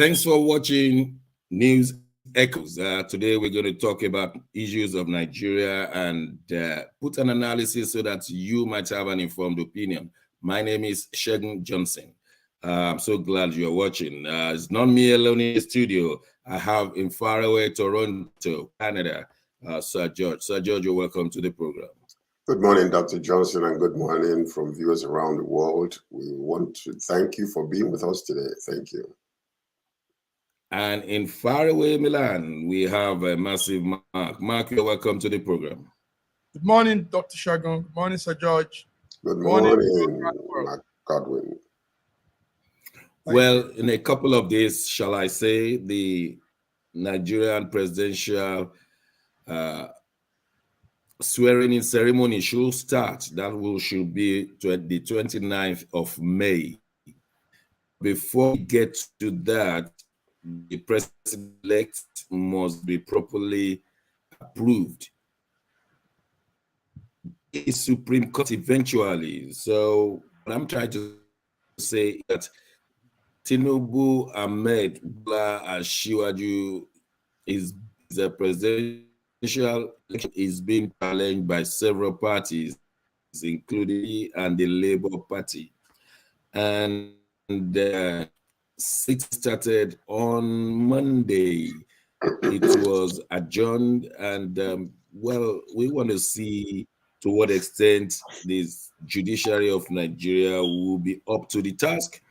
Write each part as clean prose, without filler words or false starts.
Thanks for watching News Echoes. Today we're going to talk about issues of Nigeria and put an analysis so that you might have an informed opinion. My name is Shegun Johnson. I'm so glad you're watching. It's not me alone in the studio. I have in faraway Toronto, Canada, Sir George. Sir George, you're welcome to the program. Good morning, Dr. Johnson, and good morning from viewers around the world. We want to thank you for being with us today. Thank you. And in faraway Milan, we have a massive Mark. Mark, you're welcome to the program. Good morning, Dr. Shagun. Good morning, Sir George. Good morning, Mark Godwin. Well, in a couple of days, shall I say, the Nigerian presidential swearing-in ceremony should start. That should be the 29th of May. Before we get to that, the president-elect must be properly approved. The Supreme Court eventually. So what I'm trying to say is that Tinubu, Ahmed, Bola, and Shiwaju is a presidential election is being challenged by several parties, including and the Labour Party. And it started on Monday. It was adjourned, and well, we want to see to what extent this judiciary of Nigeria will be up to the task.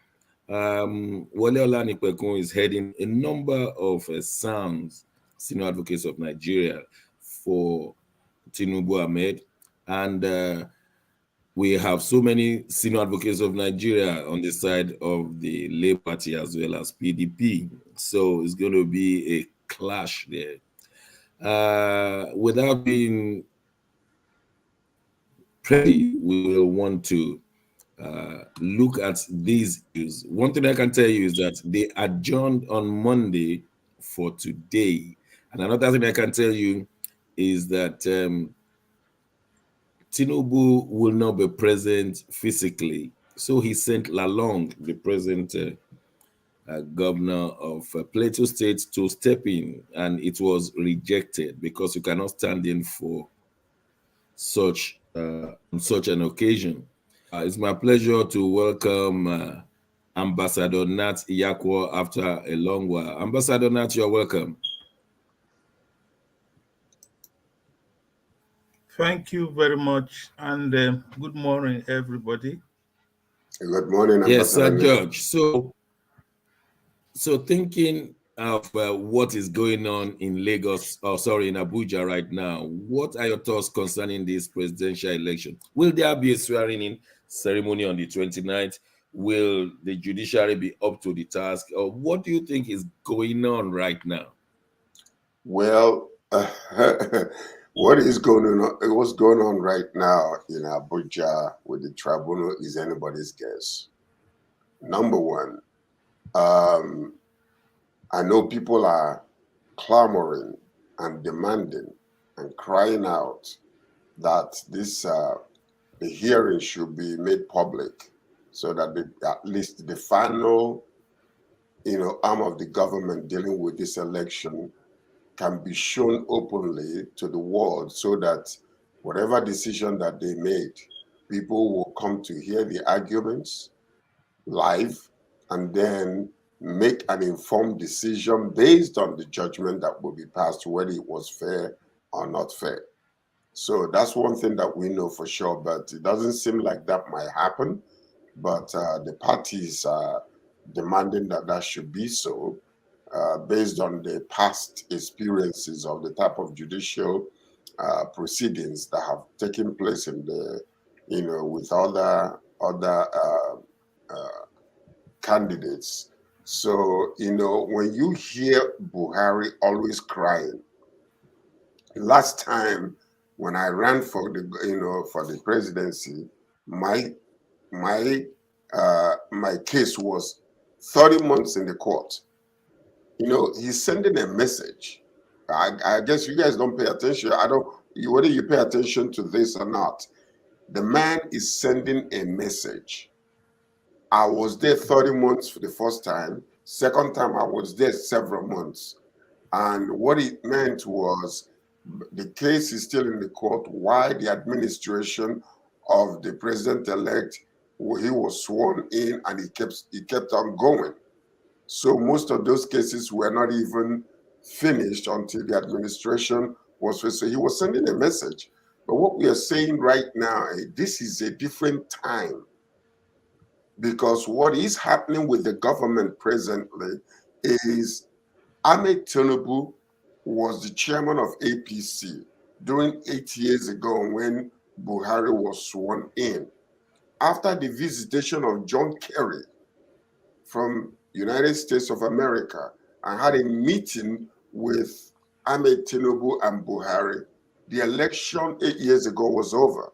Wale Olanipekun is heading a number of SAMs, senior advocates of Nigeria, for Tinubu Ahmed, and we have so many senior advocates of Nigeria on the side of the Labour Party as well as PDP. So it's going to be a clash there. Without being pretty, we will want to look at these issues. One thing I can tell you is that they adjourned on Monday for today. And another thing I can tell you is that Tinubu will not be present physically. So he sent Lalong, the present governor of Plateau State, to step in, and it was rejected because you cannot stand in for such an occasion. It's my pleasure to welcome Ambassador Nat Iyakwo after a long while. Ambassador Nat, you're welcome. Thank you very much, and good morning, everybody. Good morning, yes, Ambassador. Sir George. So thinking of what is going on in Lagos, in Abuja right now, what are your thoughts concerning this presidential election? Will there be a swearing-in ceremony on the 29th? Will the judiciary be up to the task? Or what do you think is going on right now? Well, what's going on right now in Abuja with the tribunal is anybody's guess. Number one, I know people are clamoring and demanding and crying out that this the hearing should be made public so that at least the final arm of the government dealing with this election can be shown openly to the world, so that whatever decision that they made, people will come to hear the arguments live and then make an informed decision based on the judgment that will be passed, whether it was fair or not fair. So that's one thing that we know for sure, but it doesn't seem like that might happen. But the parties are demanding that that should be so, based on the past experiences of the type of judicial proceedings that have taken place in the, with other candidates. So, when you hear Buhari always crying, last time when I ran for the, for the presidency, my case was 30 months in the court. He's sending a message. I guess you guys don't pay attention. Whether you pay attention to this or not, the man is sending a message. I was there 30 months for the first time. Second time I was there several months. And what it meant was the case is still in the court. Why the administration of the president-elect, he was sworn in and he kept on going. So most of those cases were not even finished until the administration was finished. So he was sending a message. But what we are saying right now, this is a different time, because what is happening with the government presently is Ahmed Tinubu was the chairman of APC during 8 years ago when Buhari was sworn in. After the visitation of John Kerry from United States of America and had a meeting with Ahmed Tinubu and Buhari, the election 8 years ago was over.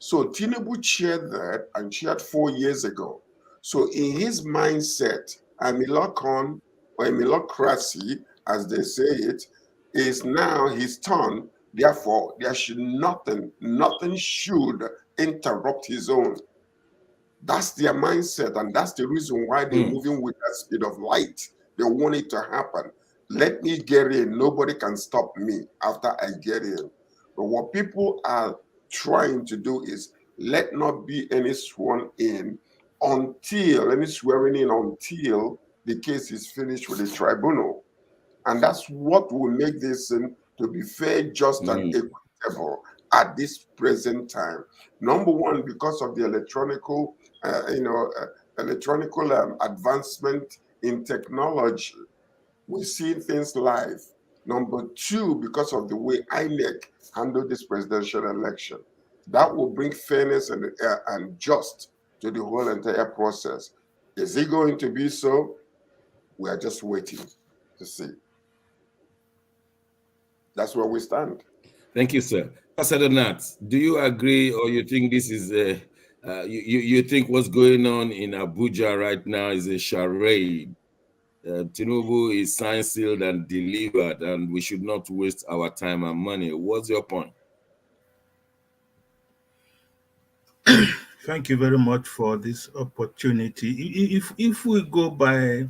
So Tinubu chaired that and chaired 4 years ago. So in his mindset, a Milocon or a Milocracy, as they say it, is now his turn. Therefore, there should nothing should interrupt his own. That's their mindset, and that's the reason why they're moving with that speed of light. They want it to happen. Let me get in. Nobody can stop me after I get in. But what people are trying to do is let not be any sworn in until the case is finished with the tribunal. And that's what will make this to be fair, just, and equitable at this present time. Number one, because of the electronical advancement in technology. We see things live. Number two, because of the way INEC handled this presidential election. That will bring fairness and just to the whole entire process. Is it going to be so? We are just waiting to see. That's where we stand. Thank you, sir. Pastor Nat, do you agree, or you think this is you think what's going on in Abuja right now is a charade? Tinubu is signed, sealed, and delivered, and we should not waste our time and money. What's your point? Thank you very much for this opportunity. If we go by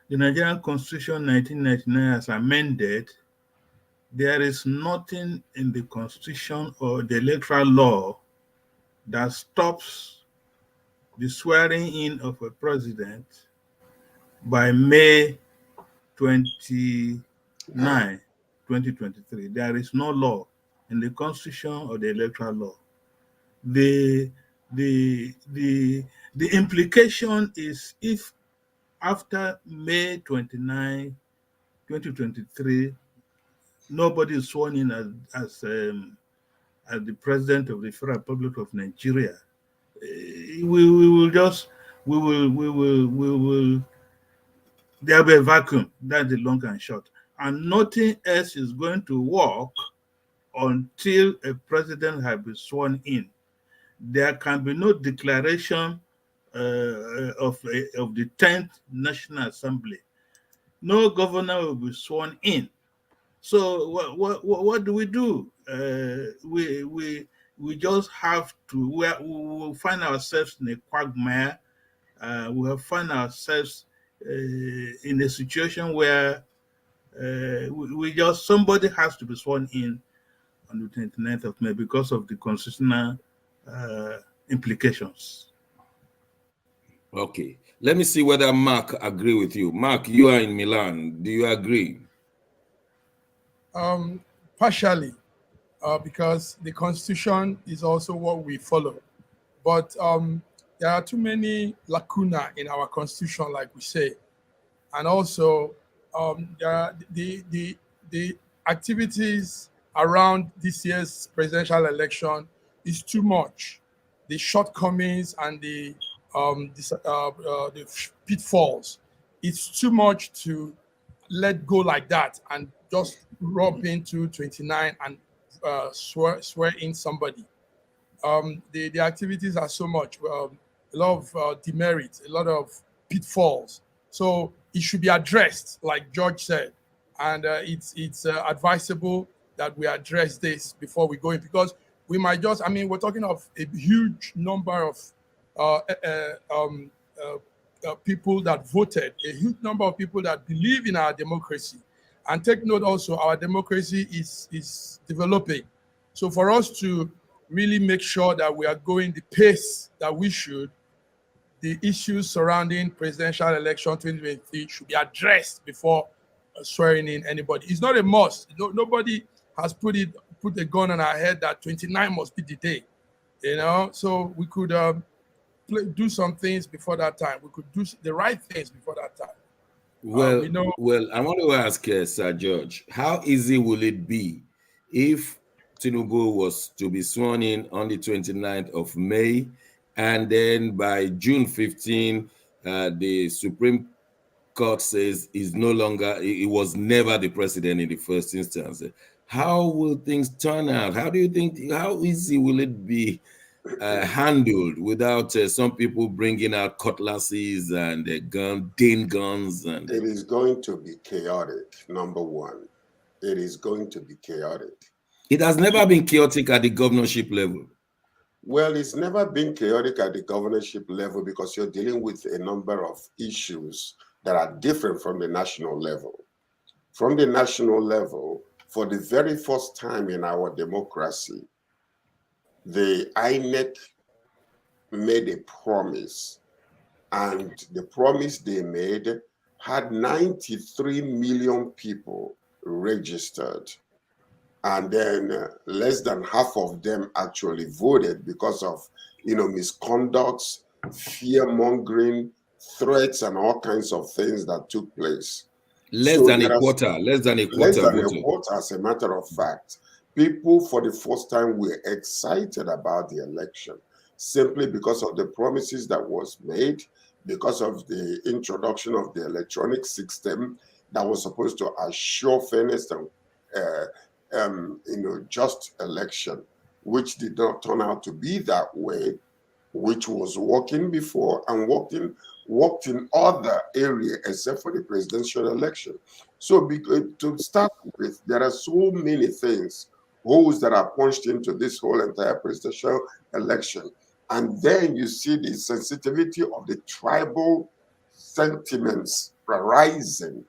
the Nigerian Constitution 1999 as amended, there is nothing in the Constitution or the electoral law that stops the swearing in of a president by May 29, 2023. There is no law in the Constitution or the electoral law. The implication is, if after May 29, 2023, nobody is sworn in as the president of the Federal Republic of Nigeria, there'll be a vacuum. That's the long and short. And nothing else is going to work until a president has been sworn in. There can be no declaration of the 10th National Assembly. No governor will be sworn in. So what do? We just have to. We will find ourselves in a quagmire. We have find ourselves in a situation where somebody has to be sworn in on the 29th of May because of the constitutional implications. Okay, let me see whether Mark agree with you. Mark, you are in Milan. Do you agree? Partially, because the Constitution is also what we follow. But there are too many lacuna in our Constitution, like we say. And also, there are the activities around this year's presidential election is too much. The shortcomings and the pitfalls, it's too much to let go like that and just rub into 29 and swear in somebody. The activities are so much, a lot of demerits, a lot of pitfalls. So it should be addressed, like George said, and it's advisable that we address this before we go in, because we might we're talking of a huge number of people that voted, a huge number of people that believe in our democracy. And take note also, our democracy is developing. So for us to really make sure that we are going the pace that we should, the issues surrounding presidential election 2023 should be addressed before swearing in anybody. It's not a must. Nobody has put a gun on our head that 29 must be the day. So we could do some things before that time. We could do the right things before that time. Well, I want to ask Sir George, how easy will it be if Tinubu was to be sworn in on the 29th of May, and then by June 15, the Supreme Court says he was never the president in the first instance? How will things turn out? How easy will it be handled without some people bringing out cutlasses and guns? And it is going to be chaotic. Number one, it is going to be chaotic. It has never been chaotic at the governorship level. Well, it's never been chaotic at the governorship level because you're dealing with a number of issues that are different from the national level. From the national level, for the very first time in our democracy, the INEC made a promise, and the promise they made had 93 million people registered, and then less than half of them actually voted because of misconducts, fear-mongering, threats, and all kinds of things that took place. Less than a quarter, as a matter of fact. People for the first time were excited about the election simply because of the promises that was made, because of the introduction of the electronic system that was supposed to assure fairness and just election, which did not turn out to be that way, which was working before and worked in other areas except for the presidential election. So to start with, there are so many holes that are punched into this whole entire presidential election. And then you see the sensitivity of the tribal sentiments rising,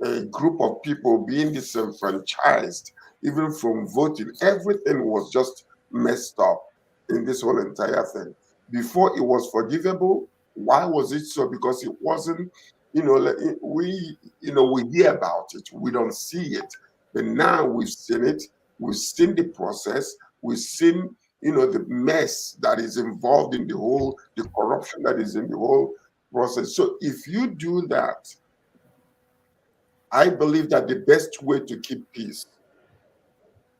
a group of people being disenfranchised, even from voting. Everything was just messed up in this whole entire thing. Before it was forgivable. Why was it so? Because it wasn't, we hear about it, we don't see it. But now we've seen it, we've seen the process, we've seen, the mess that is involved in the corruption that is in the whole process. So if you do that, I believe that the best way to keep peace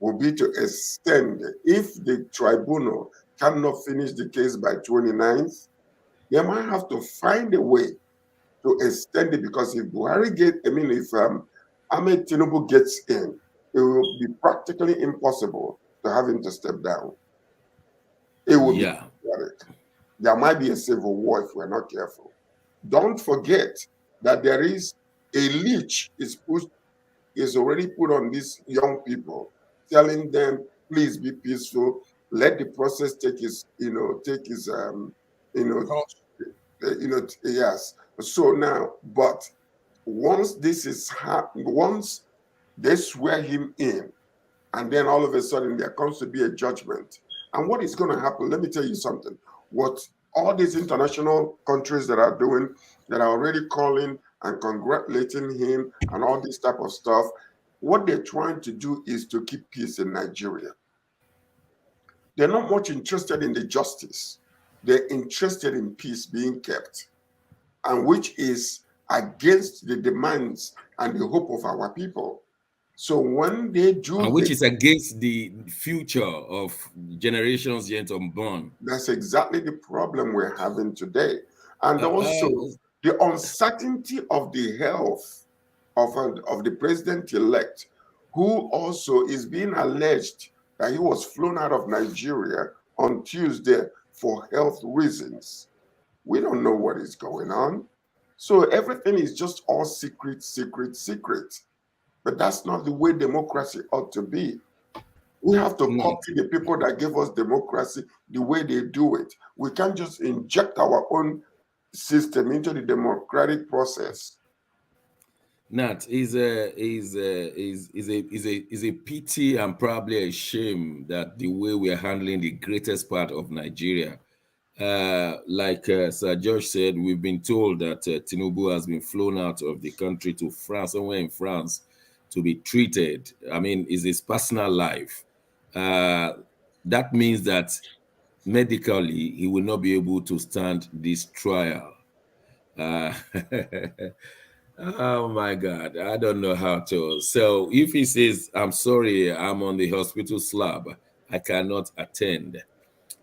will be to extend. If the tribunal cannot finish the case by 29th, they might have to find a way to extend it, because if Ahmed Tinubu gets in, it will be practically impossible to have him to step down. It will be chaotic. There might be a civil war if we're not careful. Don't forget that there is a leash is already put on these young people, telling them, please be peaceful, let the process take his yes. So now, but once once they swear him in, and then all of a sudden there comes to be a judgment. And what is going to happen? Let me tell you something. What all these international countries that are doing, that are already calling and congratulating him and all this type of stuff, what they're trying to do is to keep peace in Nigeria. They're not much interested in the justice. They're interested in peace being kept, and which is against the demands and the hope of our people. So when they do, and which is against the future of generations yet unborn. That's exactly the problem we're having today. And also the uncertainty of the health of the president-elect, who also is being alleged that he was flown out of Nigeria on Tuesday for health reasons. We don't know what is going on. So everything is just all secret. But that's not the way democracy ought to be. We have to copy the people that gave us democracy the way they do it. We can't just inject our own system, into the democratic process. Nat, is a pity and probably a shame that the way we are handling the greatest part of Nigeria. Like Sir George said, we've been told that Tinubu has been flown out of the country to France, somewhere in France, to be treated. I mean, it's his personal life. That means that medically he will not be able to stand this trial. Uh, oh my God, I don't know how to. So if he says, "I'm sorry, I'm on the hospital slab, I cannot attend,"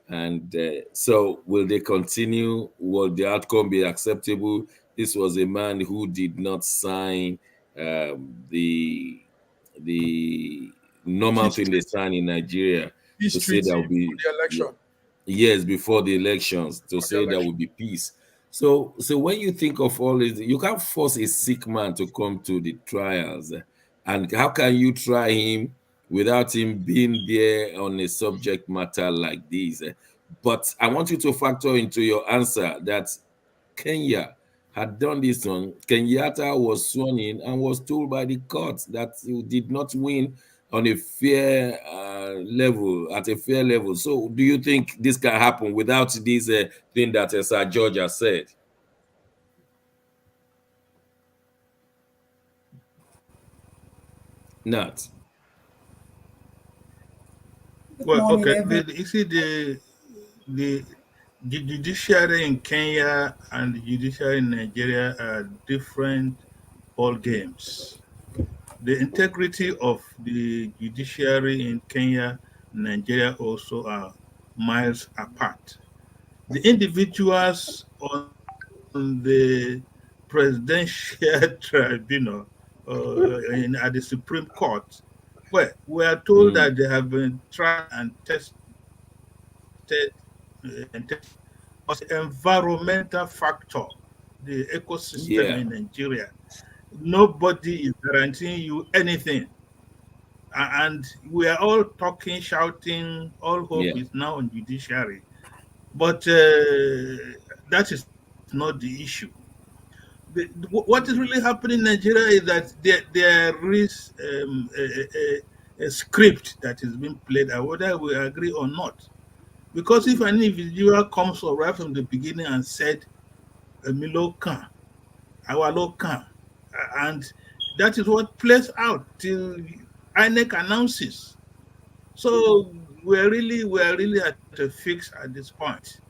and so will they continue? Will the outcome be acceptable? This was a man who did not sign the normal Peace thing they treaty. sign in Nigeria Peace to say treaty there will for be, the election. years before the elections, to For the say there election. will be peace. So when you think of all this, you can't force a sick man to come to the trials. And how can you try him without him being there on a subject matter like this? But I want you to factor into your answer that Kenya had done this one. Kenyatta was sworn in and was told by the court that he did not win on a fair level, at a fair level. So, do you think this can happen without this thing that Sir George has said? Not. Good Well, morning, okay. everyone. You see, the the judiciary in Kenya and the judiciary in Nigeria are different ball games. The integrity of the judiciary in Kenya and Nigeria also are miles apart. The individuals on the presidential tribunal at the Supreme Court, well, we are told Mm, that they have been tried and tested but environmental factor, the ecosystem yeah, in Nigeria, nobody is guaranteeing you anything. And we are all talking, shouting, all hope yeah. is now on judiciary. But that is not the issue. What is really happening in Nigeria is that there is a script that is being played, whether we agree or not. Because if an individual comes right from the beginning and said, Emilo can, Awalo can, and that is what plays out till INEC announces. So we're really at a fix at this point.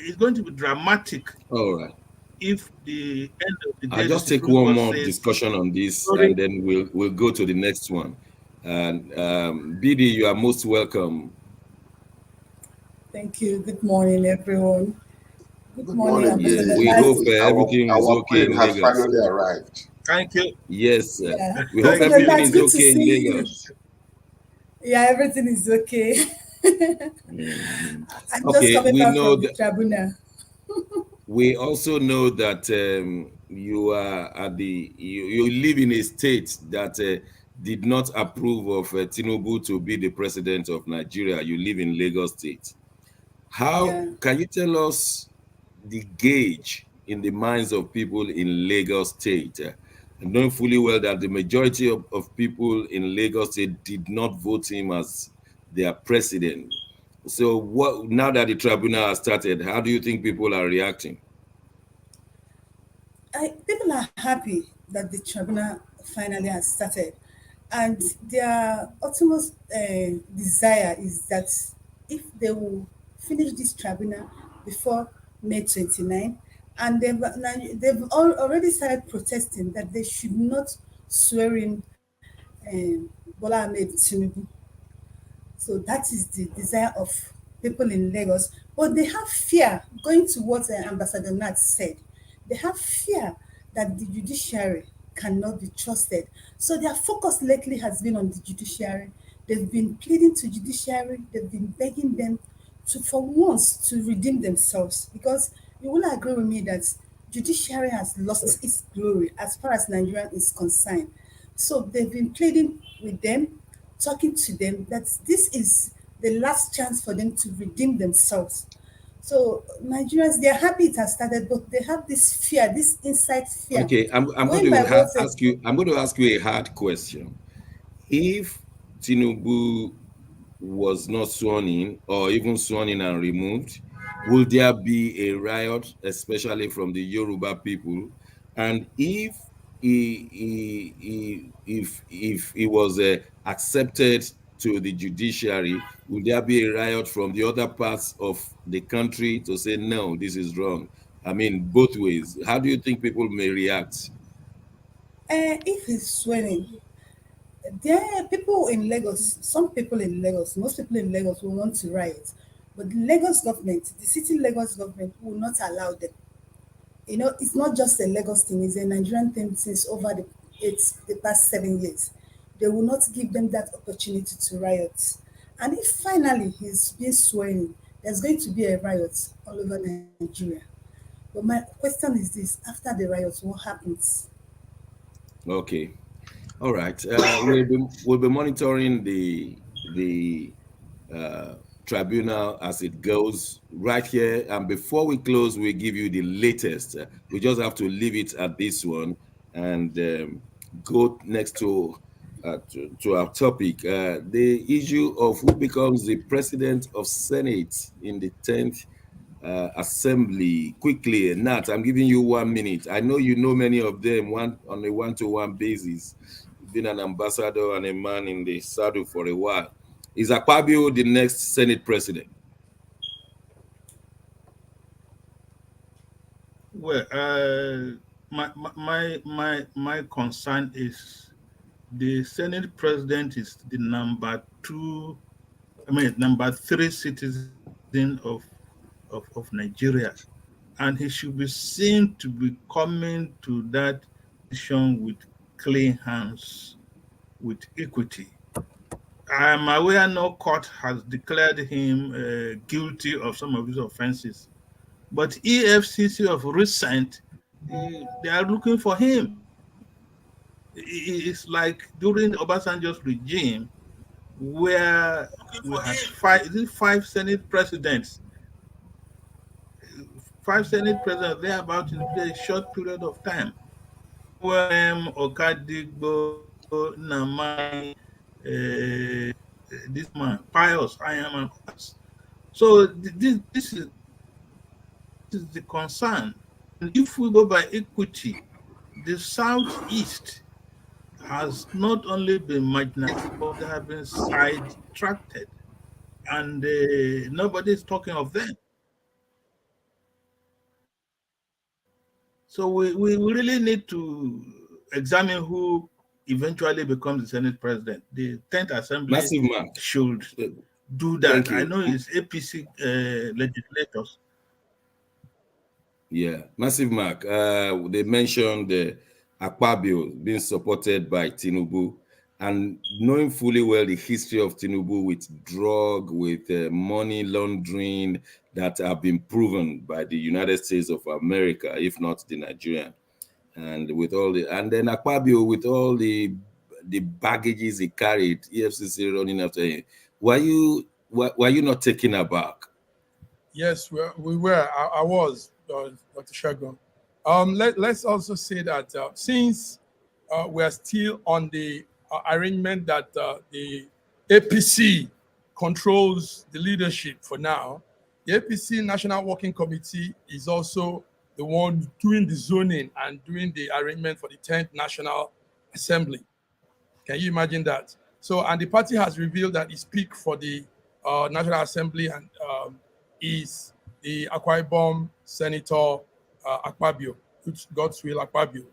It's going to be dramatic All right. if the end of the I'll day the just take Supreme one Court more says, discussion on this, sorry, and then we'll go to the next one. And BD, you are most welcome. Thank you. Good morning, everyone. Good Good morning, morning, Yeah, Ambassador Billy. we hope Nat. everything is Our okay queen in has Lagos. finally arrived. thank you, Yes, Yeah, we hope thank Ambassador everything you. Nat, is good to okay in see you. Lagos. Yeah, everything is okay. Mhm. I'm just Okay, coming we back know from the that. tribunal. We also know that you are you live in a state that did not approve of Tinubu to be the president of Nigeria. You live in Lagos State. How Yeah. can you tell us the gauge in the minds of people in Lagos State? And knowing fully well that the majority of people in Lagos State did not vote him as their president. So what now that the tribunal has started, how do you think people are reacting? People are happy that the tribunal finally has started, and their utmost desire is that if they will finish this tribunal before May 29, and already started protesting that they should not swear in Bola Ahmed Tinubu. So that is the desire of people in Lagos. But they have fear, going to what Ambassador Nat said, they have fear that the judiciary cannot be trusted. So their focus lately has been on the judiciary. They've been pleading to judiciary, they've been begging them to, for once, to redeem themselves. Because you will agree with me that judiciary has lost its glory as far as Nigeria is concerned. So they've been pleading with them, talking to them, that this is the last chance for them to redeem themselves. So Nigerians, they're happy it has started, but they have this fear, this inside fear. Okay, I'm going Going by to what ask you. I'm going to ask you a hard question. If Tinubu was not sworn in, or even sworn in and removed, will there be a riot, especially from the Yoruba people? And if he was accepted to the judiciary, will there be a riot from the other parts of the country to say no, this is wrong? I mean, both ways. How do you think people may react? if he's swearing, there are people in Lagos, some people in Lagos, most people in Lagos will want to riot. But the Lagos government, the city Lagos government will not allow them. You know, it's not just a Lagos thing, it's a Nigerian thing since over the past 7 years. They will not give them that opportunity to riot. And if finally he's being sworn in, there's going to be a riot all over Nigeria. But my question is this: after the riot, what happens? Okay. All right. We'll be monitoring the uh, tribunal as it goes right here. And before we close, we give you the latest. We just have to leave it at this one and go next to our topic. The issue of who becomes the president of Senate in the 10th assembly. Quickly, Nat, I'm giving you 1 minute. I know you know many of them on a one-to-one basis. You've been an ambassador and a man in the saddle for a while. Is Akpabio the next Senate president? Well, my concern is the Senate president is the number three citizen of Nigeria, and he should be seen to be coming to that position with clean hands, with equity. I am aware no court has declared him guilty of some of his offenses, but EFCC of recent, they are looking for him. It's like during Obasanjo's regime, where we had five Senate presidents, there about in a very short period of time. Okadigbo, Namai, this man, Pius, I am and others. So this is the concern. And if we go by equity, the Southeast has not only been marginalized, but they have been sidetracked. And nobody is talking of them. So we really need to examine who eventually becomes the Senate president. The 10th Assembly should do that. I know it's APC legislators. Yeah, massive mark. They mentioned Akpabio being supported by Tinubu, and knowing fully well the history of Tinubu with drug, with money laundering that have been proven by the United States of America, if not the Nigerian, and then Akpabio with all the baggages he carried, EFCC running after him. Were you not taken aback? Yes, we were. I was, Dr. Shagun. Let's also say that since we are still on the arrangement that the APC controls the leadership for now, the APC National Working Committee is also the one doing the zoning and doing the arrangement for the 10th National Assembly. Can you imagine that? So, and the party has revealed that its pick for the National Assembly and is the Akwa Ibom Senator Akpabio, Godswill Akpabio.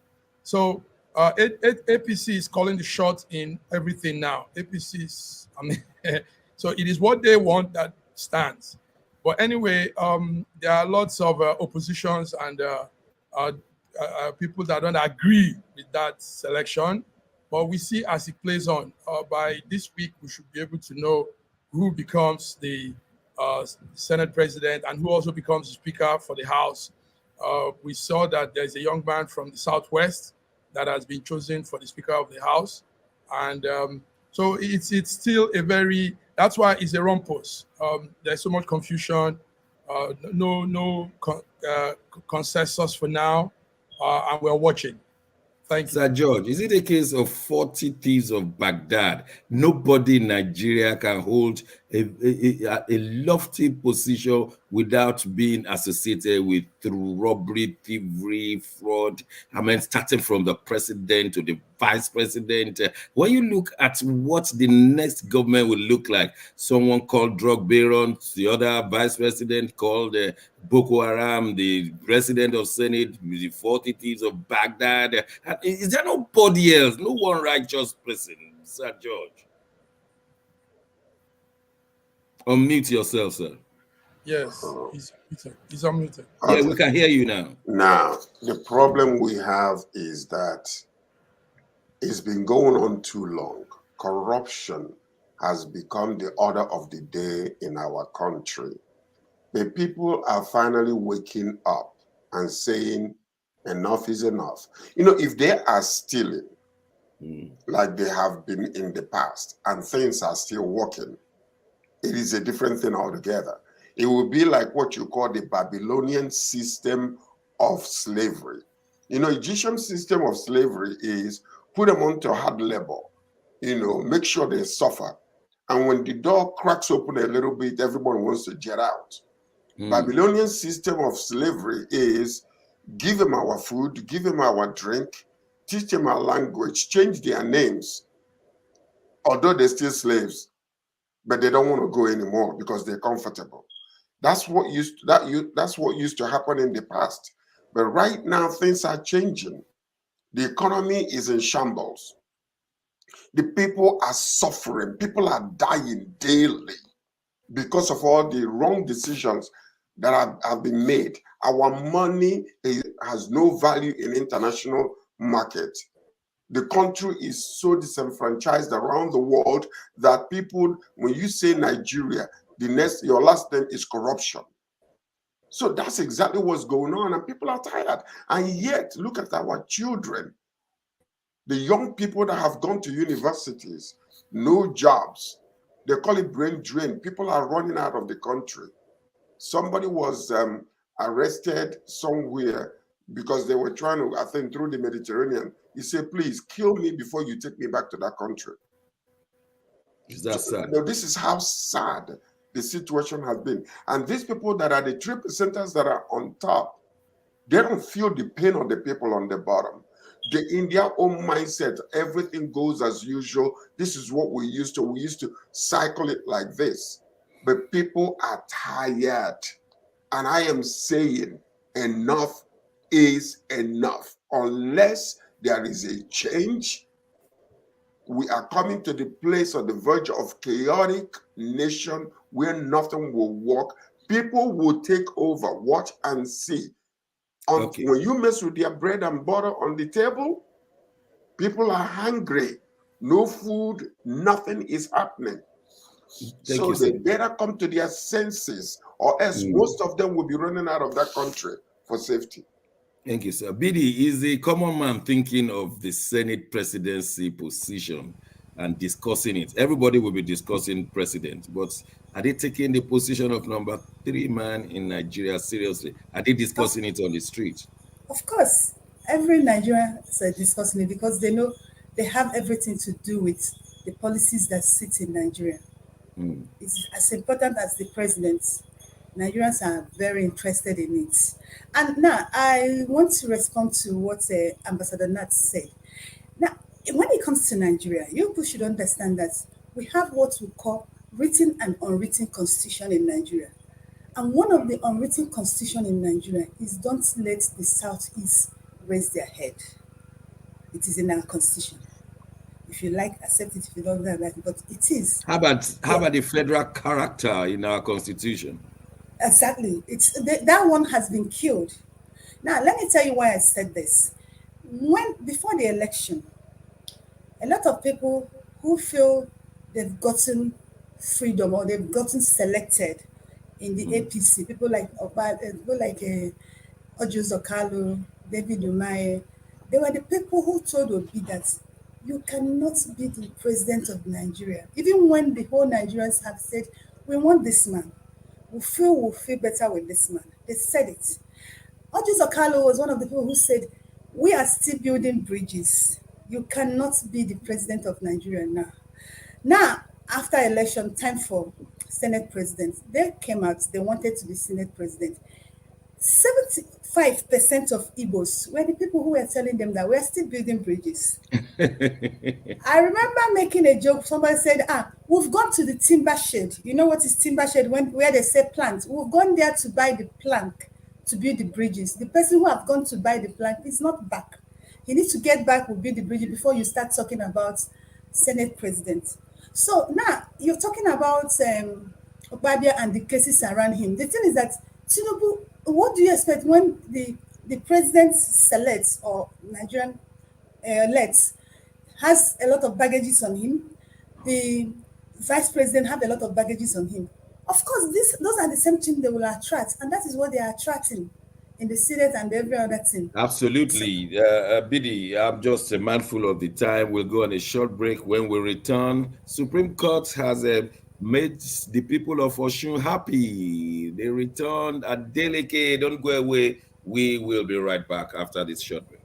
So APC is calling the shots in everything now. APC is, so it is what they want that stands. But anyway, there are lots of oppositions and people that don't agree with that selection. But we see as it plays on. By this week, we should be able to know who becomes the Senate president and who also becomes the Speaker for the House. We saw that there's a young man from the Southwest that has been chosen for the Speaker of the House. And so it's still that's why it's a rumpus. There's so much confusion. no consensus for now, and we're watching. Thank you. Sir George, is it a case of 40 thieves of Baghdad? Nobody in Nigeria can hold a lofty position without being associated with through robbery, thievery, fraud. I mean, starting from the president to the vice president. When you look at what the next government will look like, someone called drug baron, the other vice president called Boko Haram, the president of Senate, the 40 thieves of Baghdad. Is there nobody else, no one righteous person, Sir George? Unmute yourself, sir. Yes, he's unmuted. Yeah, we can hear you now. Now, the problem we have is that it's been going on too long. Corruption has become the order of the day in our country. The people are finally waking up and saying, enough is enough. You know, if they are stealing, like they have been in the past, and things are still working, it is a different thing altogether. It will be like what you call the Babylonian system of slavery. You know, Egyptian system of slavery is put them onto hard labor, you know, make sure they suffer. And when the door cracks open a little bit, everyone wants to get out. Babylonian system of slavery is give them our food, give them our drink, teach them our language, change their names, although they're still slaves, but they don't want to go anymore because they're comfortable. That's what used to happen in the past. But right now things are changing. The economy is in shambles. The people are suffering. People are dying daily because of all the wrong decisions that have been made. Our money has no value in international market. The country is so disenfranchised around the world that people, when you say Nigeria, your last name is corruption. So that's exactly what's going on, and people are tired. And yet, look at our children, the young people that have gone to universities, no jobs. They call it brain drain. People are running out of the country. Somebody was arrested somewhere because they were trying to, I think, through the Mediterranean. He said, please kill me before you take me back to that country. Is that sad? No, this is how sad the situation has been. And these people that are the 3%ers that are on top, they don't feel the pain of the people on the bottom. They're in their own mindset. Everything goes as usual. This is what we used to. We used to cycle it like this. But people are tired. And I am saying enough is enough. Unless there is a change, we are coming to the place on the verge of chaotic nation where nothing will work. People will take over. Watch and see. Okay. When you mess with their bread and butter on the table, people are hungry. No food, nothing is happening. Thank so you, they sir. better come to their senses, or else most of them will be running out of that country for safety. Thank you, sir. Bidi, is the common man thinking of the Senate presidency position and discussing it? Everybody will be discussing president, but are they taking the position of number 3 man in Nigeria seriously? Are they discussing it on the street? Of course, every Nigerian is discussing it because they know they have everything to do with the policies that sit in Nigeria. It's as important as the president. Nigerians are very interested in it. And now I want to respond to what Ambassador Nat said. Now, when it comes to Nigeria, you people should understand that we have what we call written and unwritten constitution in Nigeria. And one of the unwritten constitution in Nigeria is don't let the Southeast raise their head. It is in our constitution. If you like, accept it. If you don't like it, but it is. How about the federal character in our constitution? Exactly. That one has been killed. Now, let me tell you why I said this. Before the election, a lot of people who feel they've gotten freedom or they've gotten selected in the APC, people like Ojo Zokalo, David Umaru, they were the people who told Obi that you cannot be the president of Nigeria. Even when the whole Nigerians have said, we want this man. we'll feel better with this man. They said it. Audrey Okalo was one of the people who said, we are still building bridges. You cannot be the president of Nigeria now. Now, after election, time for Senate president, they came out, they wanted to be Senate president. 75% of Igbos were the people who were telling them that we are still building bridges. I remember making a joke. Somebody said, we've gone to the timber shed. You know what is timber shed? Where they say plant. We've gone there to buy the plank to build the bridges. The person who have gone to buy the plank is not back. He needs to get back with build the bridges before you start talking about Senate president. So now you're talking about Obabia and the cases around him. The thing is that Tinubu, what do you expect when the president selects or Nigerian elects has a lot of baggages on him? The vice president have a lot of baggages on him. Of course, those are the same thing they will attract, and that is what they are attracting in the Senate and every other thing. Absolutely. Bidi, I'm just a mindful of the time. We'll go on a short break. When we return, Supreme Court has made the people of Osun happy. They returned. Adeleke, don't go away. We will be right back after this short break.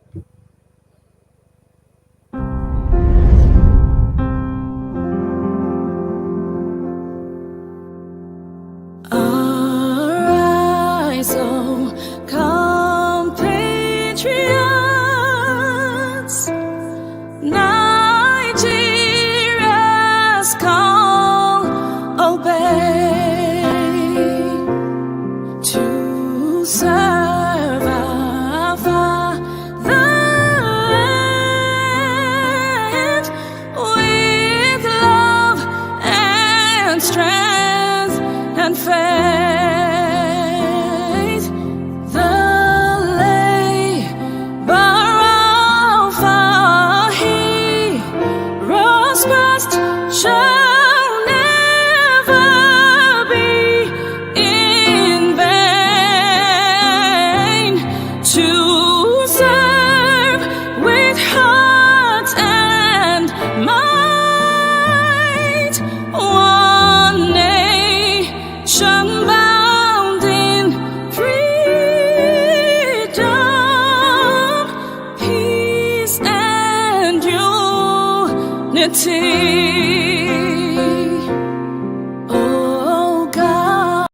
Oh God.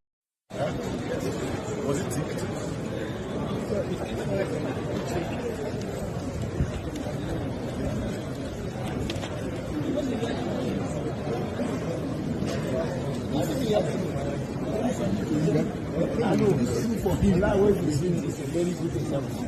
I know for him that way is a very good example.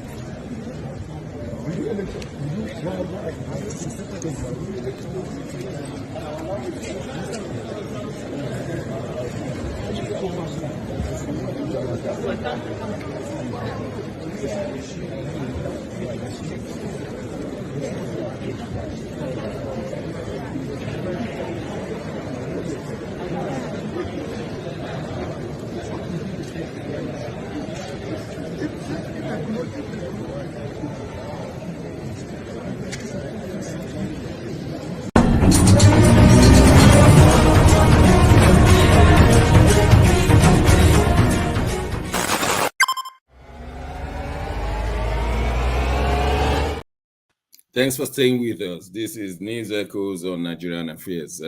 Thanks for staying with us. This is News Echoes on Nigerian Affairs.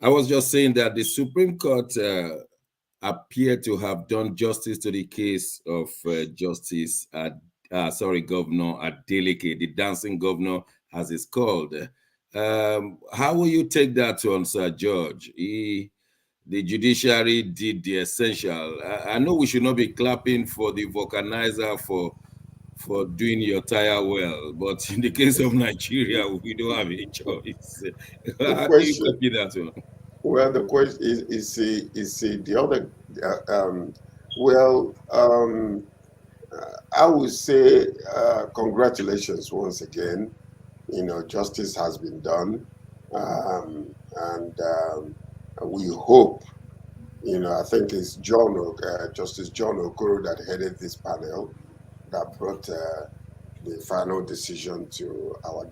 I was just saying that the Supreme Court appeared to have done justice to the case of Governor Adeleke, the dancing governor, as it's called. How will you take that one, Sir George? The judiciary did the essential. I know we should not be clapping for the vulcanizer for doing your tire well, but in the case of Nigeria, we don't have any choice. How do you copy that one? Well, the question is the other. I would say congratulations once again. You know, justice has been done, and we hope. You know, I think it's Justice John Okoro that headed this panel that brought the final decision to our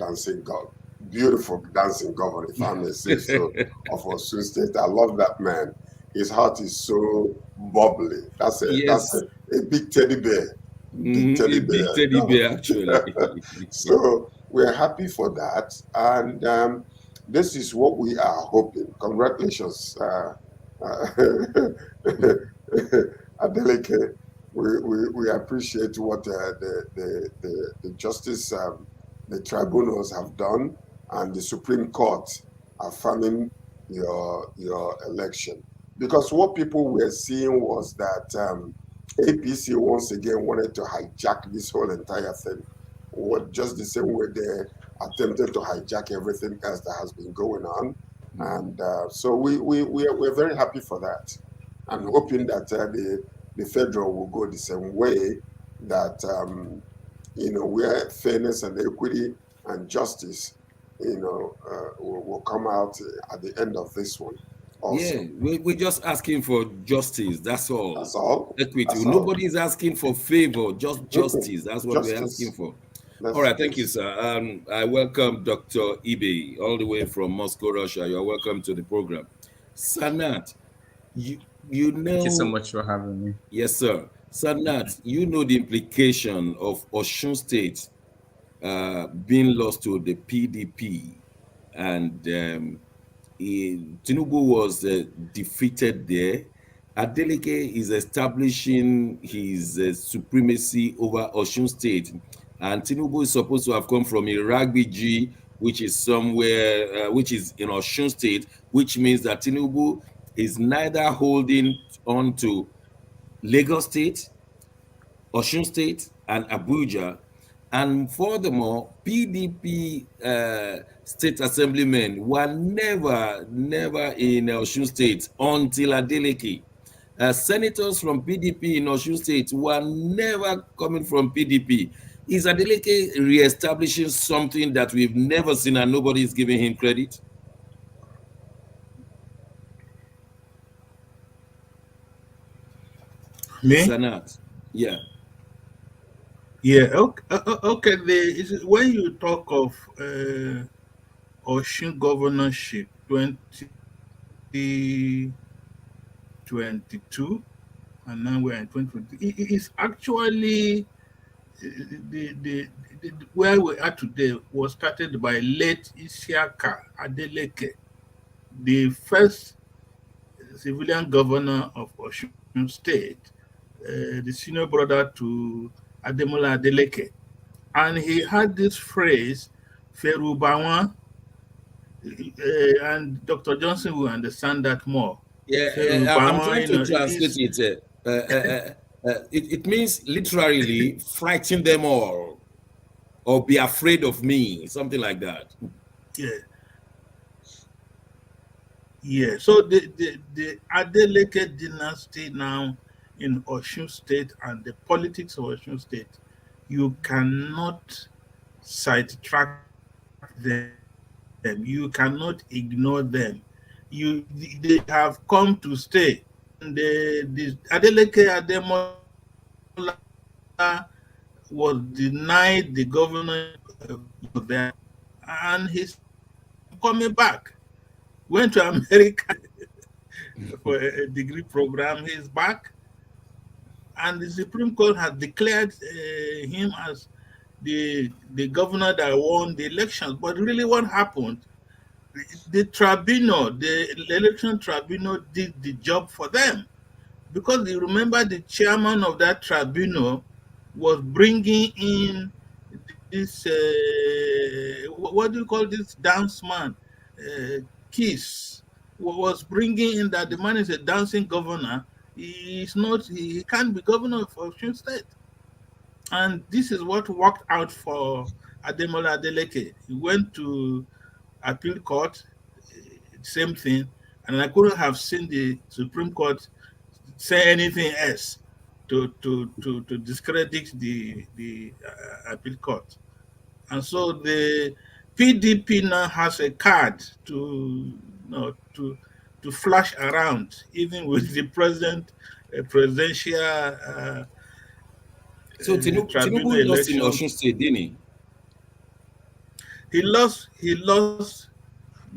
beautiful dancing governor, if I may say so, of Osun State. I love that man. his heart is so bubbly. That's Yes. a big teddy bear. Big teddy A big bear. teddy bear, actually. So we're happy for that. And this is what we are hoping. Congratulations, Adeleke. We appreciate what the justice, the tribunals have done, and the Supreme Court affirming your election. Because what people were seeing was that APC once again wanted to hijack this whole entire thing. Just the same way they attempted to hijack everything else that has been going on. And so we're very happy for that, and hoping that the federal will go the same way, that where fairness and equity and justice will come out at the end of this one also. Yeah, we're just asking for justice. That's all. That's all. Equity. That's all. Nobody's asking for favor, just justice. That's what we're asking for. All right, thank you, sir. I welcome Dr. Ibe all the way from Moscow, Russia. You are welcome to the program. Sanat, you know. Thank you so much for having me. Yes, sir. Sanat, you know the implication of Osun State being lost to the PDP, and Tinubu was defeated there. Adeleke is establishing his supremacy over Osun State, and Tinubu is supposed to have come from Iragbiji, which is somewhere, which is in Osun State, which means that Tinubu is neither holding on to Lagos State, Osun State, and Abuja. And furthermore, PDP state assemblymen were never in Osun State until Adeleke. Senators from PDP in Osun State were never coming from PDP. Is Adeleke re-establishing something that we've never seen and nobody is giving him credit? Me? Sanat, yeah. Yeah, okay. When you talk of Osun governorship 2022, and now we're in 2020, it is actually the where we are today was started by late Isiaka Adeleke, the first civilian governor of Osun State, the senior brother to Ademola Adeleke. And he had this phrase, Ferubawan, and Dr. Johnson will understand that more. Yeah, I'm trying to translate it. It means literally frighten them all or be afraid of me, something like that. Yeah. Yeah. So the Adeleke dynasty now in Osun State and the politics of Osun State, you cannot sidetrack them. You cannot ignore them. They have come to stay. And the Adeleke Ademola was denied the governor there, and he's coming back. Went to America for a degree program. He's back, and the Supreme Court has declared him as the governor that won the elections. But really, what happened? The tribunal, the election tribunal, did the job for them, because you remember the chairman of that tribunal was bringing in this what do you call this dance man, Kiss, was bringing in that the man is a dancing governor. He can't be governor of Osun State. And this is what worked out for Ademola Adeleke. He went to appeal court, same thing, and I couldn't have seen the Supreme Court say anything else to discredit the appeal court. And so the PDP now has a card to flash around, even with the presidential. So Tinubu lost in Osun State, didn't he? He lost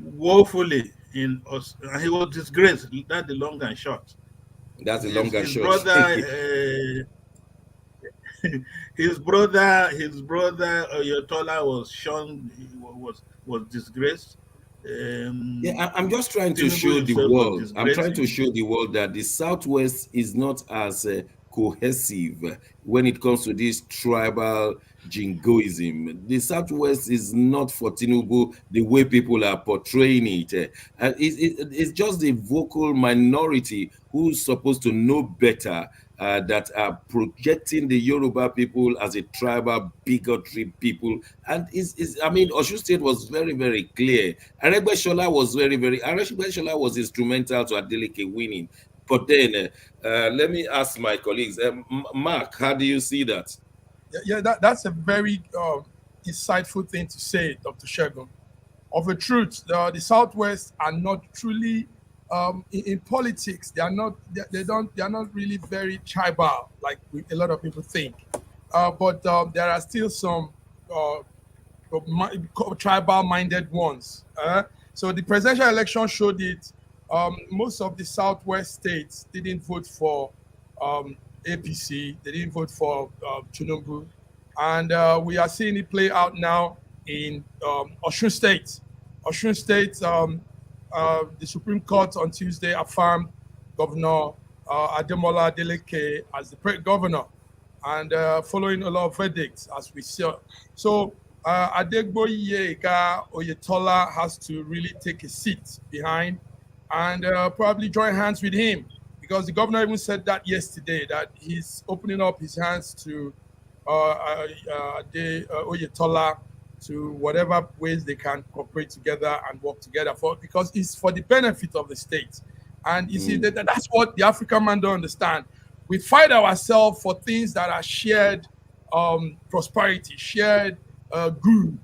woefully and he was disgraced. That's the long and short. That's the long and His short. brother, his brother Oyotola was shown, was disgraced. Yeah, I'm just trying to Tinubu show the himself was world. I'm trying disgraced. to show the world that the Southwest is not as cohesive when it comes to this tribal jingoism. The Southwest is not for Tinubu the way people are portraying it. It's just the vocal minority who's supposed to know better, that are projecting the Yoruba people as a tribal bigotry people. And I mean, Osun State was very, very clear. Aregbesola was instrumental to Adeleke winning. But then, let me ask my colleagues, Mark, how do you see that? Yeah, that's a very insightful thing to say, Dr. Shegun. Of a truth, the Southwest are not truly in politics. They are not. They are not really very tribal like a lot of people think. But there are still some tribal-minded ones. So the presidential election showed it. Most of the Southwest states didn't vote for APC. They didn't vote for Tinubu, and we are seeing it play out now in Osun State. Osun State, the Supreme Court on Tuesday affirmed Governor Ademola Adeleke as the governor, and following a lot of verdicts, as we saw. So Adegboyega Oyetola has to really take a seat behind and probably join hands with him, because the governor even said that yesterday, that he's opening up his hands to Oyetola to whatever ways they can cooperate together and work together because it's for the benefit of the state. And you see, that's what the African man don't understand. We fight ourselves for things that are shared prosperity, shared good,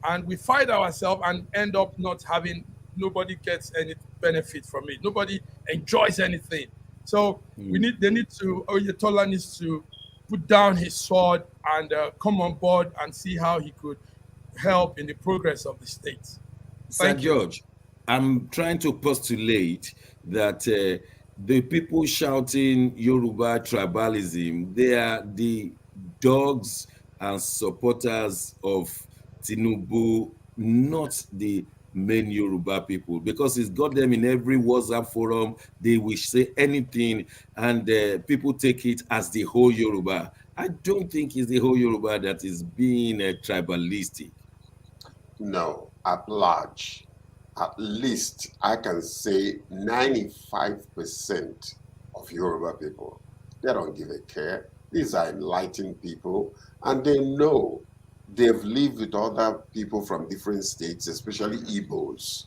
and we fight ourselves and end up not having, nobody gets any benefit from it. Nobody enjoys anything. So Oyetola needs to put down his sword and come on board and see how he could help in the progress of the state. Sir George, I'm trying to postulate that the people shouting Yoruba tribalism, they are the dogs and supporters of Tinubu, not the main Yoruba people, because it's got them in every WhatsApp forum. They will say anything, and people take it as the whole Yoruba. I don't think it's the whole Yoruba that is being tribalistic. No, at large, at least I can say 95% of Yoruba people, they don't give a care. These are enlightened people, and they know they've lived with other people from different states, especially Igbos,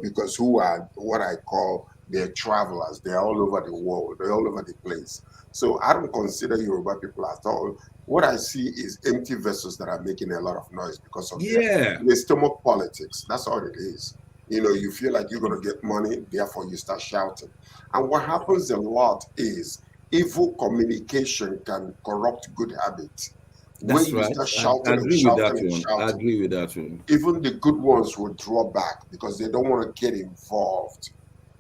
because who are what I call, they're travelers. They're all over the world. They're all over the place. So I don't consider Yoruba people at all. What I see is empty vessels that are making a lot of noise because of the stomach politics. That's all it is. You feel like you're going to get money, therefore you start shouting. And what happens a lot is evil communication can corrupt good habits. That's when you right. start shouting I agree with that and one. shouting, I agree with that one. even the good ones will draw back because they don't want to get involved.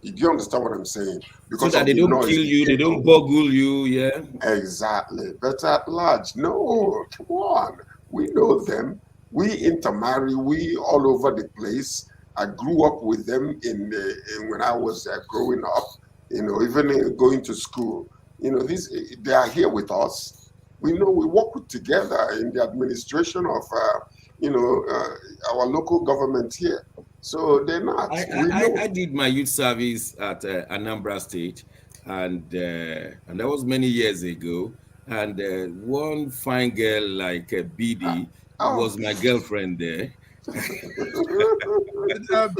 Do you understand what I'm saying? Because so that they don't kill you, they don't boggle you, yeah. Exactly. But at large, no, come on. We know them. We intermarry. We all over the place. I grew up with them when I was growing up. Even going to school. They are here with us. We know we work together in the administration of our local government here. So they're not. I did my youth service at Anambra State, and that was many years ago. And one fine girl like BD was my girlfriend there.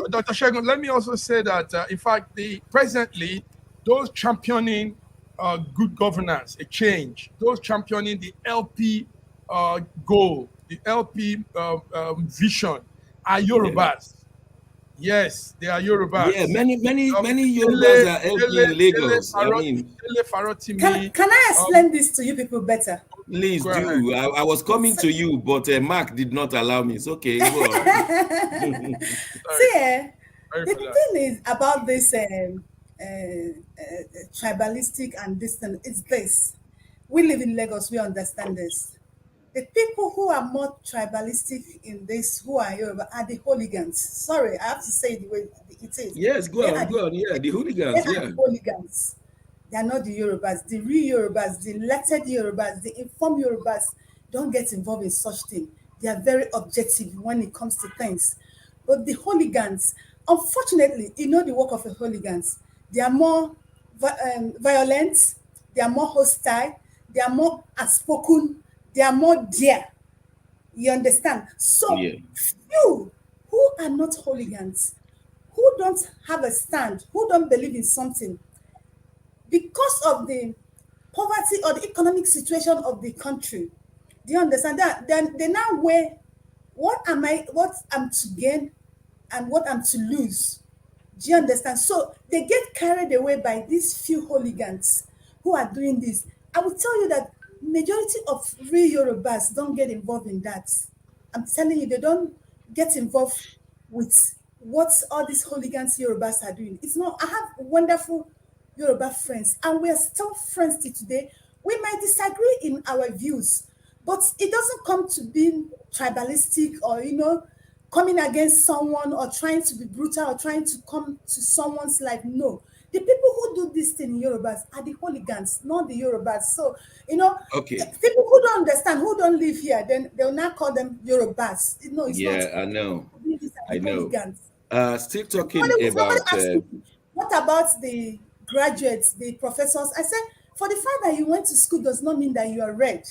Dr. Shegun, let me also say that, in fact, presently, those championing good governance, a change, those championing the LP goal, the LP vision are Yorubas. Yes, they are Yorubas. Yeah, many Yorubas are LP in Lagos. Can I explain this to you people better? Please do. I was coming to you, but Mark did not allow me. It's okay. Go on. See, Very The polite. thing is about this tribalistic and this thing is this. We live in Lagos, we understand this. The people who are more tribalistic in this, who are Yoruba, are the hooligans. Sorry, I have to say it the way it is. Yes, go They on, are the, go on. Yeah, the they hooligans. are Yeah. the hooligans. They are not the Yorubas. The real Yorubas, the elected Yorubas, the informed Yorubas don't get involved in such thing. They are very objective when it comes to things. But the hooligans, unfortunately, you know the work of the hooligans. They are more violent. They are more hostile. They are more outspoken. They are more dare. You understand? So Yeah. few who are not hooligans, who don't have a stand, who don't believe in something, because of the poverty or the economic situation of the country. Do you understand that? Then they now weigh what I'm to gain and what I'm to lose. Do you understand? So they get carried away by these few hooligans who are doing this. I will tell you that majority of real Yorubas don't get involved in that. I'm telling you, they don't get involved with what all these hooligans Yorubas are doing. It's not. I have wonderful Yoruba friends, and we are still friends till today. We might disagree in our views, but it doesn't come to being tribalistic or coming against someone or trying to be brutal or trying to come to someone's life. No. The people who do this thing in Yorubas are the hooligans, not the Yorubas. So, Okay. people who don't understand, who don't live here, then they'll not call them Yorubas. No, it's not. Yeah, I know. These are I the know. hooligans. Still Somebody, talking somebody about asked me, what about the graduates, the professors? I said, for the fact that you went to school does not mean that you are read.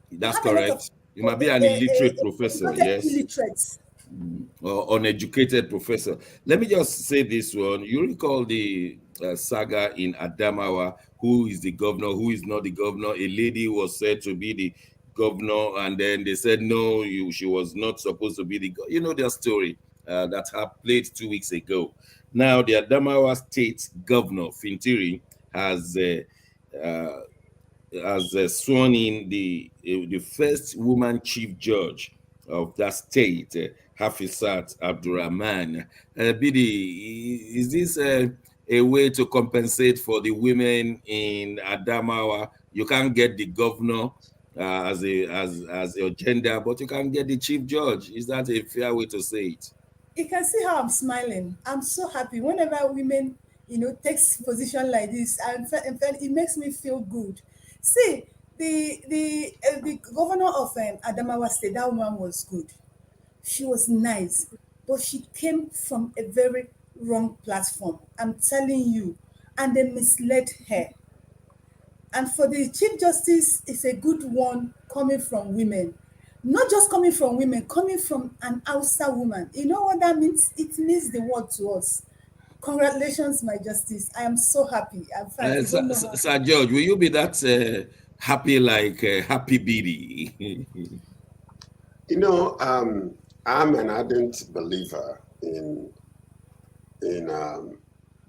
You that's have a lot of correct. You might be an illiterate professor, educated yes, illiterates. or uneducated professor. Let me just say this one. You recall the saga in Adamawa, who is the governor, who is not the governor. A lady was said to be the governor, and then they said no, she was not supposed to be the. You know their story that played 2 weeks ago. Now the Adamawa State governor Fintiri uh, has sworn in the first woman chief judge of that state, Hafsat Andulrahman. Bidi, is this a way to compensate for the women in Adamawa? You can't get the governor as your gender, but you can get the chief judge. Is that a fair way to say it? You can see how I'm smiling. I'm so happy whenever women, takes position like this. And in fact, it makes me feel good. See, the governor of Adamawa State, that woman was good. She was nice, but she came from a very wrong platform. I'm telling you, and they misled her. And for the Chief Justice, it's a good one coming from women. Not just coming from women, coming from an Hausa woman. You know what that means? It means the world to us. Congratulations, my justice. I am so happy. In fact, you don't know how. Sir George, will you be that happy like Happy Bidi? I'm an ardent believer in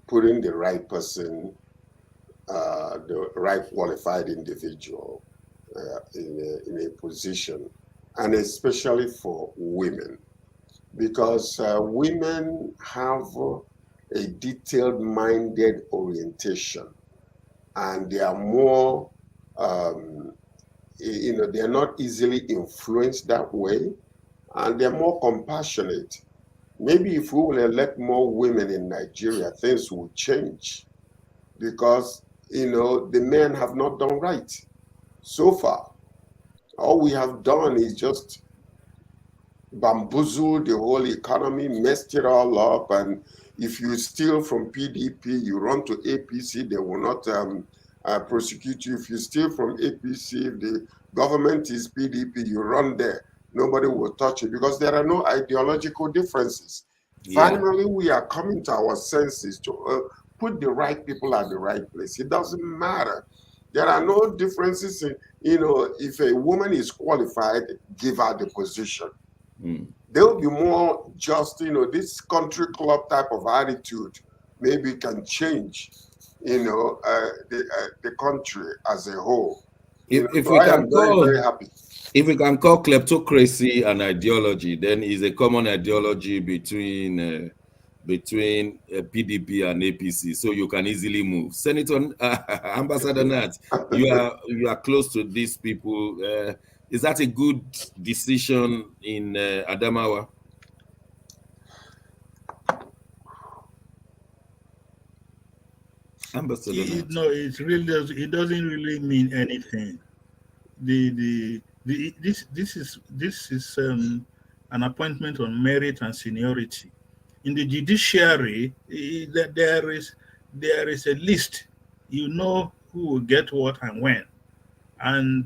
putting the right person, the right qualified individual in a position, and especially for women, because women have a detailed-minded orientation, and they are more, they're not easily influenced that way, and they're more compassionate. Maybe if we will elect more women in Nigeria, things will change, because the men have not done right so far. All we have done is just bamboozle the whole economy, messed it all up. And if you steal from PDP, you run to APC, they will not prosecute you. If you steal from APC, if the government is PDP, you run there. Nobody will touch you because there are no ideological differences. Yeah. Finally, we are coming to our senses to put the right people at the right place. It doesn't matter. There are no differences in, if a woman is qualified, give her the position. There will be more just, this country club type of attitude maybe can change, the country as a whole. If So we I can am very, call very happy. If we can call kleptocracy an ideology, then it's a common ideology between between PDP and APC, so you can easily move. Senator Ambassador Nat, you are close to these people. Is that a good decision in Adamawa? Ambassador Nat. No, it doesn't really mean anything. This is an appointment on merit and seniority. In the judiciary, there is a list. You know who will get what and when. And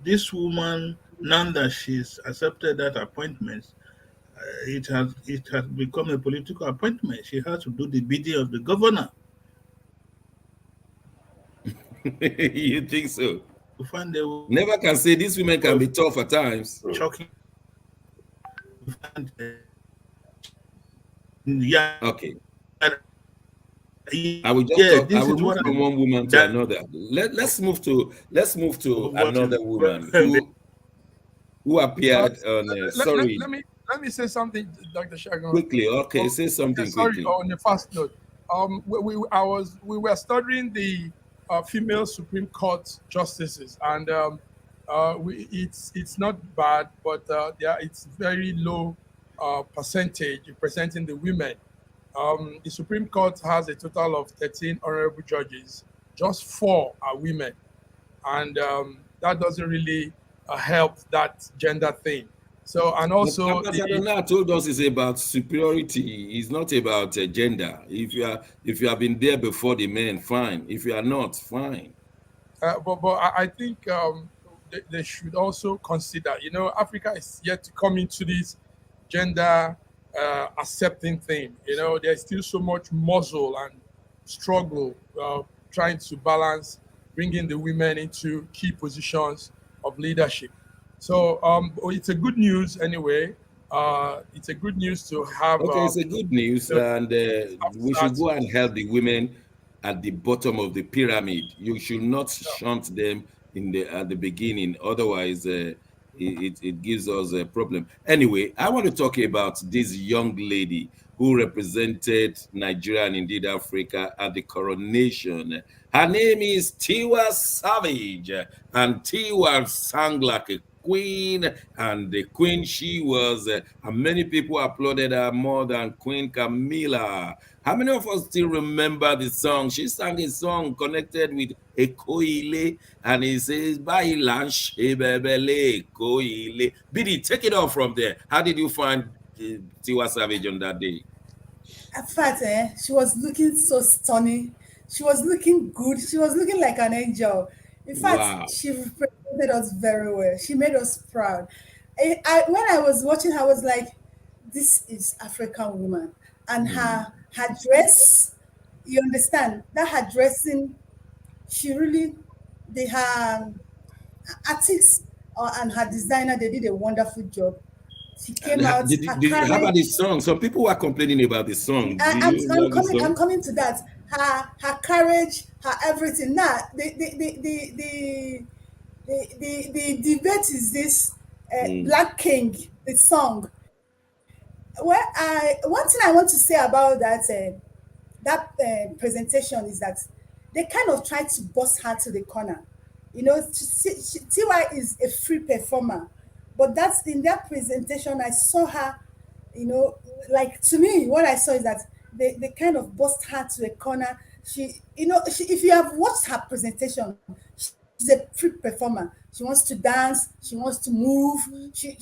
this woman, now that she's accepted that appointment, it has become a political appointment. She has to do the bidding of the governor. You think so? Never can say these women can be tough at times. Shocking. Yeah. Okay. I will just I will move from one woman to another. Let's move to another woman who appeared on. Sorry. Let me say something, Dr. Shagun. Quickly, okay, say something quickly. On the first note, we were studying the female Supreme Court justices, and it's not bad, but it's very low percentage representing the women. The Supreme Court has a total of 13 honorable judges. Just 4 are women, and that doesn't really help that gender thing. So, and also, Ambassador told us it's about superiority. It's not about gender. If you have been there before the men, fine. If you are not, fine. But I think they should also consider. Africa is yet to come into this gender accepting thing. There's still so much muscle and struggle trying to balance bringing the women into key positions of leadership. So it's a good news anyway. It's a good news to have. Okay, it's a good news, and we should go and help the women at the bottom of the pyramid. You should not shunt them at the beginning. Otherwise, it gives us a problem. Anyway, I want to talk about this young lady who represented Nigeria and indeed Africa at the coronation. Her name is Tiwa Savage, and Tiwa sang like a queen, and the queen she was, and many people applauded her more than Queen Camilla. How many of us still remember the song? She sang a song connected with Ekoile, and it says, Bailan Shebebele Ekoile. Bidi, take it off from there. How did you find Tiwa Savage on that day? In fact, she was looking so stunning. She was looking good. She was looking like an angel. In fact, wow. She represented us very well. She made us proud. When I was watching her, I was like, this is African woman. And her dress, you understand, that her dressing, she really, her artists and her designer, they did a wonderful job. She came out. How about the song? Some people were complaining about the song. I'm coming to that. Her courage, her everything. Now, the debate is this Black King, the song. Well, one thing I want to say about that presentation is that they kind of tried to bust her to the corner. Tiwa is a free performer, but that's in that presentation. I saw her, like, to me, what I saw is that they kind of bust her to a corner. She, if you have watched her presentation, she's a free performer. She wants to dance. She wants to move. She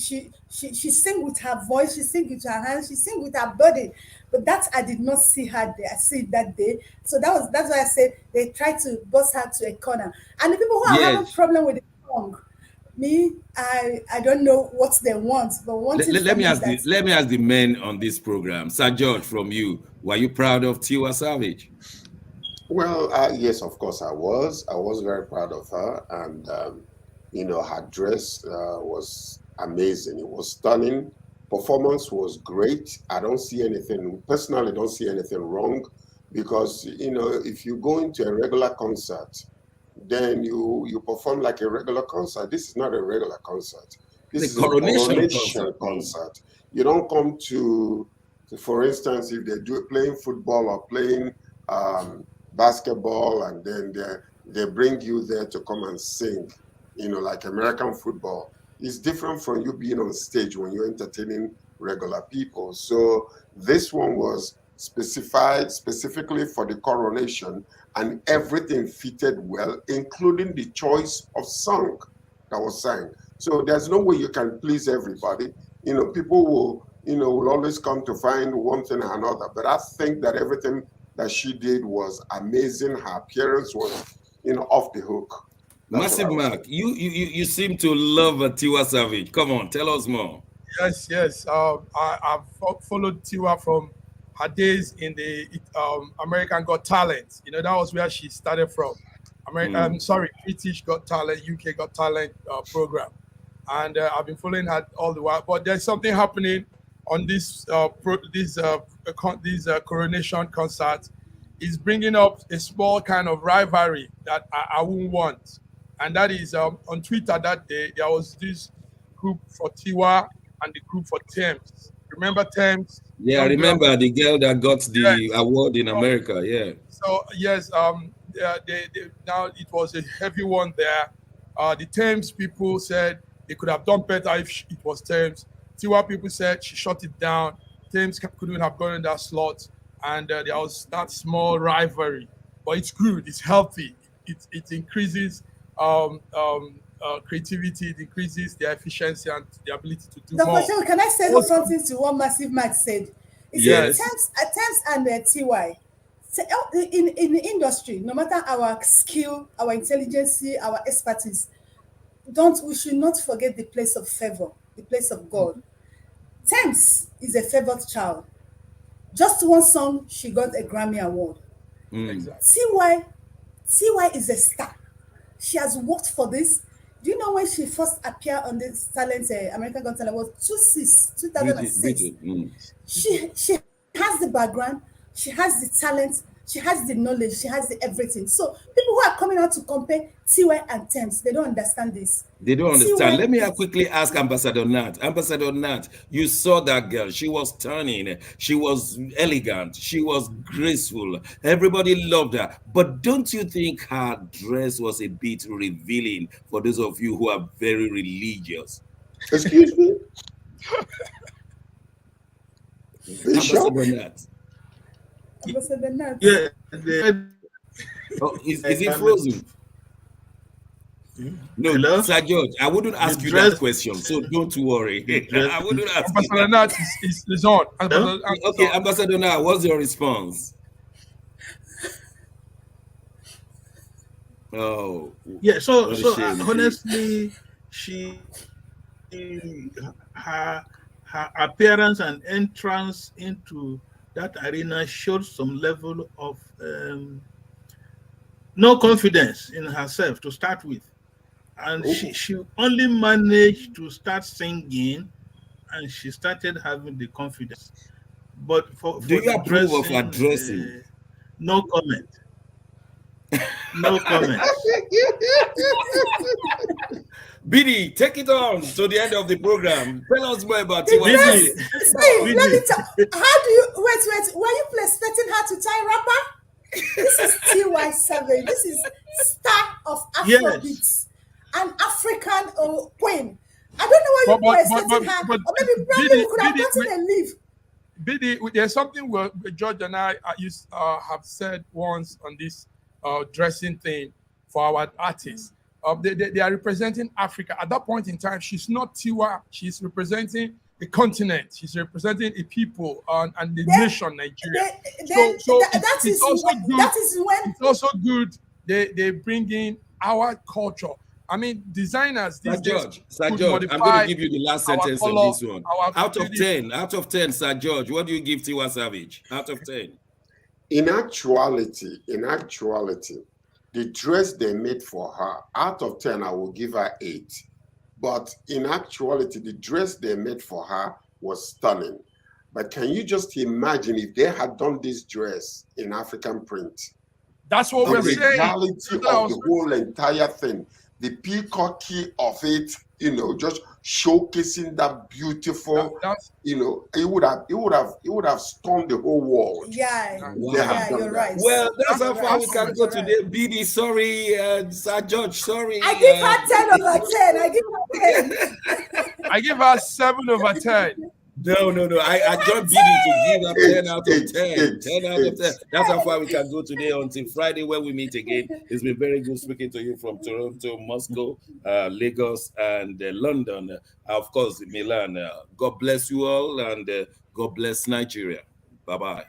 sings with her voice. She sings with her hands. She sings with her body. But that I did not see her there. I see it that day. So that's why I said they tried to bust her to a corner. And the people who are having a problem with the song, me, I don't know what they want. But let me ask the men on this program. Sir George, from you, were you proud of Tiwa Savage? Well, yes, of course I was. I was very proud of her, and her dress was amazing. It was stunning. Performance was great. I don't see anything wrong, because if you go into a regular concert, then you perform like a regular concert. This is not a regular concert. This The is a coronation coronation concert. You don't come to, for instance, if they do playing football or playing basketball, and then they bring you there to come and sing, like American football. It's different from you being on stage when you're entertaining regular people. So this one was specified specifically for the coronation, and everything fitted well, including the choice of song that was sang. So there's no way you can please everybody. People will always come to find one thing or another. But I think that everything that she did was amazing. Her appearance was, off the hook. Massive Mark, you seem to love Tiwa Savage. Come on, tell us more. Yes. I've followed Tiwa from her days in the American Got Talent. That was where she started from. British Got Talent, UK Got Talent program, and I've been following her all the while. But there's something happening on this coronation concert. Is bringing up a small kind of rivalry that I wouldn't want, and that is on Twitter that day there was this group for Tiwa and the group for Thames. Remember Thames? Yeah, I remember the girl that got the award in America. Yeah. So yes, now it was a heavy one there. The Thames people said they could have done better if it was Thames. Tiwa people said she shut it down. Thames couldn't have gone in that slot, and there was that small rivalry. But it's good. It's healthy. It increases creativity. It increases their efficiency and the ability to do more. Dr. Can I say something to what Massive Max said? Yes. At times and TY. In the industry, no matter our skill, our intelligence, our expertise, we should not forget the place of favor, the place of God. Thames is a favored child. Just one song, she got a Grammy Award. Exactly. TY is a star. She has worked for this. Do you know when she first appeared on this talent, American Got Talent, was 2006. She has the background, she has the talent, she has the knowledge, she has the everything. So people who are coming out to compare TY and Thames, they don't understand this. They don't understand. Let me quickly ask Ambassador Nat. Ambassador Nat, you saw that girl. She was stunning. She was elegant. She was graceful. Everybody loved her. But don't you think her dress was a bit revealing for those of you who are very religious? Excuse me? Ambassador Nat. Ambassador Nat. Yeah. Is it frozen? No, Hello? Sir George, I wouldn't ask you that question, so don't worry. I wouldn't ask you Ambassador Nat is on. Okay, Ambassador Nat, what's your response? Oh, yeah. So honestly, her appearance and entrance into that arena showed some level of no confidence in herself to start with. And she only managed to start singing, and she started having the confidence. But for do you approve of her dressing? No comment. No comment. Biddy, take it on to the end of the program. Tell us more about Let Tiwa. me tell. How do you wait? Were you expecting her to tie rapper? This is TY Savage. This is star of Afrobeats, an African queen. I don't know why you were expecting her. Or maybe probably we could have gotten a leave. Biddy, there's something where George and I have said once on this dressing thing for our artists. They are representing Africa. At that point in time, she's not Tiwa. She's representing a continent. She's representing a people and the nation, Nigeria. It's also good. They bring in our culture. I mean, designers these days. Sir George, I'm going to give you the last sentence on this one. Out of 10, Sir George, what do you give Tiwa Savage? Out of 10. In actuality, the dress they made for her, out of 10, I will give her 8. But in actuality, the dress they made for her was stunning. But can you just imagine if they had done this dress in African print? That's what we're saying. The reality of the whole entire thing. the peacocky of it, you know, just showcasing that beautiful, That's you know, it would have stunned the whole world. Yeah, They have yeah, done you're that. right. Well, that's how You're far right. we can go You're right. today. BD, sorry, Sir George, sorry. I give her 10 over 10. I give her 10. I give her 7 over 10. No. I joined BD to give her 10 out of 10. 10 out of 10. Eight. That's how far we can go today until Friday when we meet again. It's been very good speaking to you from Toronto, Moscow, Lagos, and London. Of course, Milan. God bless you all, and God bless Nigeria. Bye-bye.